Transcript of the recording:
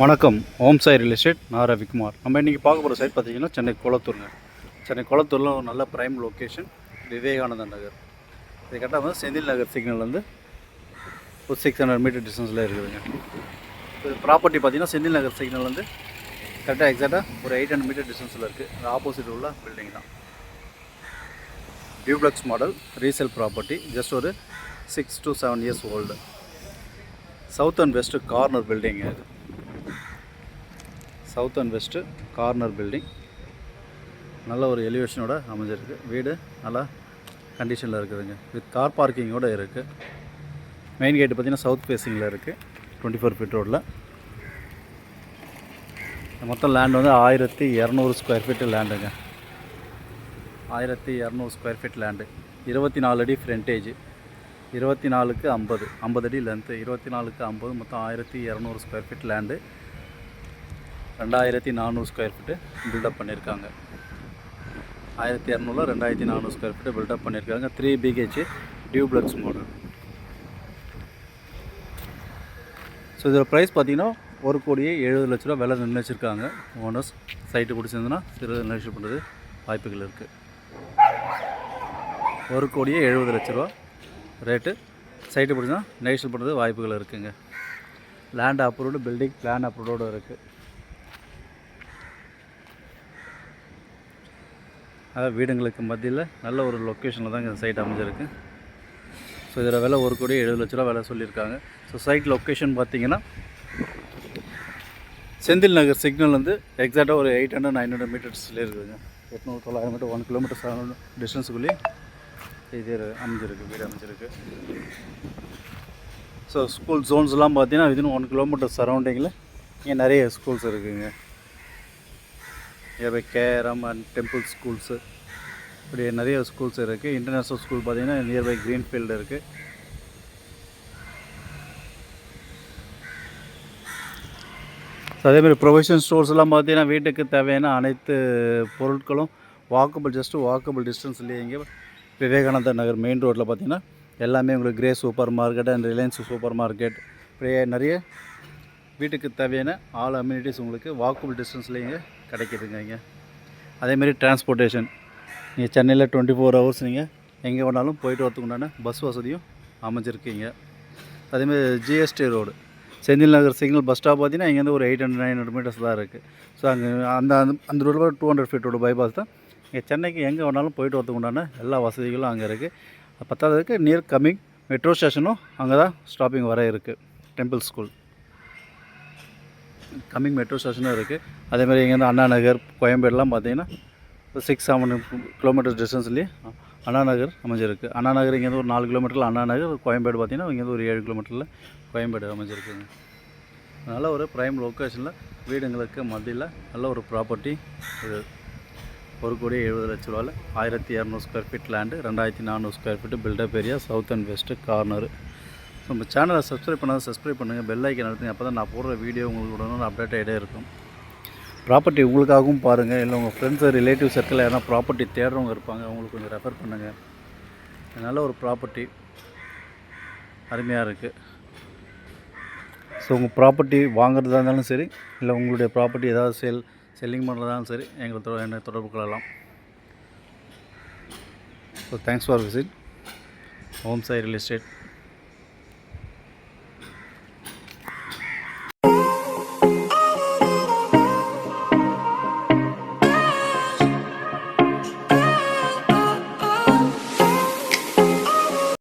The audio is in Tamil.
வணக்கம். ஓம் சாய் ரியல் எஸ்டேட். நான் ரவிக்குமார். நம்ம இன்றைக்கி பார்க்க போகிற சைட் பார்த்திங்கன்னா சென்னை குளத்தூருங்க. சென்னை குளத்தூரில் ஒரு நல்ல ப்ரைம் லொக்கேஷன், விவேகானந்தா நகர். இது கரெக்டாக வந்து செந்தில் நகர் சிக்னல்லேருந்து ஒரு 600 மீட்டர் டிஸ்டன்ஸில் இருக்குதுங்க. இது ப்ராப்பர்ட்டி பார்த்திங்கன்னா செந்தில் நகர் சிக்னல்லேருந்து கரெக்டாக எக்ஸாக்டாக ஒரு 800 மீட்டர் டிஸ்டன்ஸில் இருக்குது. அது ஆப்போசிட் உள்ள பில்டிங் தான். Duplex model resale property, just ஒரு 6 to 7 years old. South and west corner building. இது south and west corner building, நல்ல ஒரு எலிவேஷனோட அமைஞ்சிருக்கு. வீடு நல்லா கண்டிஷனில் இருக்குதுங்க. வித் கார் பார்க்கிங்கோடு இருக்குது. மெயின் கேட்டு பார்த்திங்கன்னா சவுத் ஃபேஸிங்கில் இருக்குது. 24 ஃபீட் ரோடில். மொத்தம் லேண்ட் வந்து 1200 ஸ்கொயர் ஃபீட்டு லேண்டுங்க. 1200 ஸ்கொயர் ஃபீட் லேண்டு. 24 அடி ஃப்ரண்டேஜ், 24க்கு 50, 50 அடி லென்த்து, 24க்கு 50, மொத்தம் 1200 square feet land. 2400 square feet built up பண்ணியிருக்காங்க. 1200 2400 ஸ்கொயர் ஃபீட்டு பில்டப் பண்ணியிருக்காங்க. 3 BHK டியூப்ளக்ஸ் மாடல். ஸோ இதோட ப்ரைஸ் பார்த்திங்கன்னா 1,70,00,000 விலை நிர்ணயிச்சிருக்காங்க ஓனர்ஸ். சைட்டு பிடிச்சிருந்ததுன்னா சிறு நிர்ணயம் பண்ணுறது வாய்ப்புகள் இருக்குது. 1,70,00,000 ரேட்டு. சைட்டு பிடிச்சிருந்தா நெகோஷியேட் பண்ணுறது வாய்ப்புகள் இருக்குதுங்க. லேண்ட் அப்ரூவ்டு, பில்டிங் பிளான் அப்ரூவோடு இருக்குது. அதாவது வீடுங்களுக்கு மத்தியில் நல்ல ஒரு லொக்கேஷனில் தான் இந்த சைட் அமைஞ்சிருக்கு. ஸோ இதில் விலை 1,70,00,000 விலை சொல்லியிருக்காங்க. ஸோ சைட் லொக்கேஷன் பார்த்திங்கன்னா செந்தில் நகர் சிக்னல் வந்து எக்ஸாக்டாக ஒரு 800-900 மீட்டர்ஸ்லேயே இருக்குதுங்க. 800-900 மீட்டர், 1 கிலோமீட்டர் டிஸ்டன்ஸுக்குள்ளேயே இது அமைஞ்சிருக்கு, வீடு அமைஞ்சிருக்கு. ஸோ ஸ்கூல் ஜோன்ஸ்லாம் பார்த்திங்கன்னா வித்தின் 1 கிலோமீட்டர் சரௌண்டிங்கில் இங்கே நிறைய ஸ்கூல்ஸ் இருக்குதுங்க. Nearby carrom and temple schools, இப்படி நிறைய ஸ்கூல்ஸ் இருக்குது. இன்டர்நேஷ்னல் ஸ்கூல் பார்த்திங்கன்னா நியர்பை க்ரீன்ஃபீல்டு இருக்குது. ஸோ அதேமாதிரி ப்ரொவிஷன் ஸ்டோர்ஸ்லாம் பார்த்திங்கன்னா வீட்டுக்கு தேவையான அனைத்து பொருட்களும் வாக்கபிள் டிஸ்டன்ஸ்லேயே இங்கே விவேகானந்தா நகர் மெயின் ரோட்டில் பார்த்திங்கன்னா எல்லாமே உங்களுக்கு grey super market and Reliance super market, இப்படியே நிறைய வீட்டுக்கு தேவையான ஆல் அம்யூனிட்டிஸ் உங்களுக்கு வாக்கபிள் டிஸ்டன்ஸ்லேயே கிடைக்கிதுங்க. இங்கே அதேமாரி டிரான்ஸ்போர்ட்டேஷன், நீங்கள் சென்னையில் 24 ஹவர்ஸ் நீங்கள் எங்கே வேணாலும் போயிட்டு வரதுக்கு உண்டான பஸ் வசதியும் அமைஞ்சிருக்கீங்க. அதேமாதிரி GST road, Senthil Nagar signal bus stop பார்த்திங்கன்னா இங்கேருந்து ஒரு 800-900 மீட்டர்ஸ் தான் இருக்குது. ஸோ அங்கே அந்த ரோடில் 200 ஃபீட் ரோடு பைபாஸ் தான். இங்கே சென்னைக்கு எங்கே வேணாலும் போயிட்டு வரதுக்கு உண்டான எல்லா வசதிகளும் அங்கே இருக்குது. பத்தாவதுக்கு நியர் கம்மிங் மெட்ரோ ஸ்டேஷனும் அங்கே தான் ஸ்டாப்பிங் வர இருக்குது. டெம்பிள் ஸ்கூல் கம்மிங் மெட்ரோ ஸ்டேஷனும் இருக்குது. அதேமாதிரி இங்கேருந்து அண்ணா நகர், கோயம்பேடுலாம் பார்த்திங்கன்னா 6-7 கிலோமீட்டர் டிஸ்டன்ஸ்லேயே அண்ணா நகர் அமைஞ்சிருக்கு. அண்ணா நகர் இங்கேருந்து ஒரு 4 கிலோமீட்டரில் அண்ணா நகர், கோயம்பேடு பார்த்திங்கன்னா இங்கேருந்து ஒரு 7 கிலோமீட்டரில் கோயம்பேடு அமைஞ்சிருக்குங்க. நல்ல ஒரு ப்ரைம் லொக்கேஷனில் வீடுங்களுக்கு மத்தியில் நல்ல ஒரு ப்ராப்பர்ட்டி இது. 1,70,00,000 1200 square feet land, 2400 square feet built up area, south and west corner. So நம்ம சேனலை சப்ஸ்கிரைப் பண்ணால் சப்ஸ்கிரைப் பண்ணுங்கள், பெல் ஐக்கன் அழுத்துங்க. அப்போ தான் நான் போடுற வீடியோ உங்களுக்கு உடனே அப்டேட் ஆகிட்டே இருக்கும். ப்ராப்பர்ட்டி உங்களுக்காகவும் பாருங்கள், இல்லை உங்கள் ஃப்ரெண்ட்ஸு ரிலேட்டிவ் சர்க்கிளில் யாரா ப்ராப்பர்ட்டி தேடுறவங்க இருப்பாங்க, அவங்களுக்கு கொஞ்சம் ரெஃபர் பண்ணுங்கள். நல்ல ஒரு ப்ராப்பர்ட்டி அருமையாக இருக்குது. ஸோ உங்கள் ப்ராப்பர்ட்டி வாங்குறதா இருந்தாலும் சரி, இல்லை உங்களுடைய ப்ராப்பர்ட்டி ஏதாவது செல்லிங் பண்ணுறதாலும் சரி, என்னை தொடர்பு கொள்ளலாம். So thanks for visit Om Sai real estate.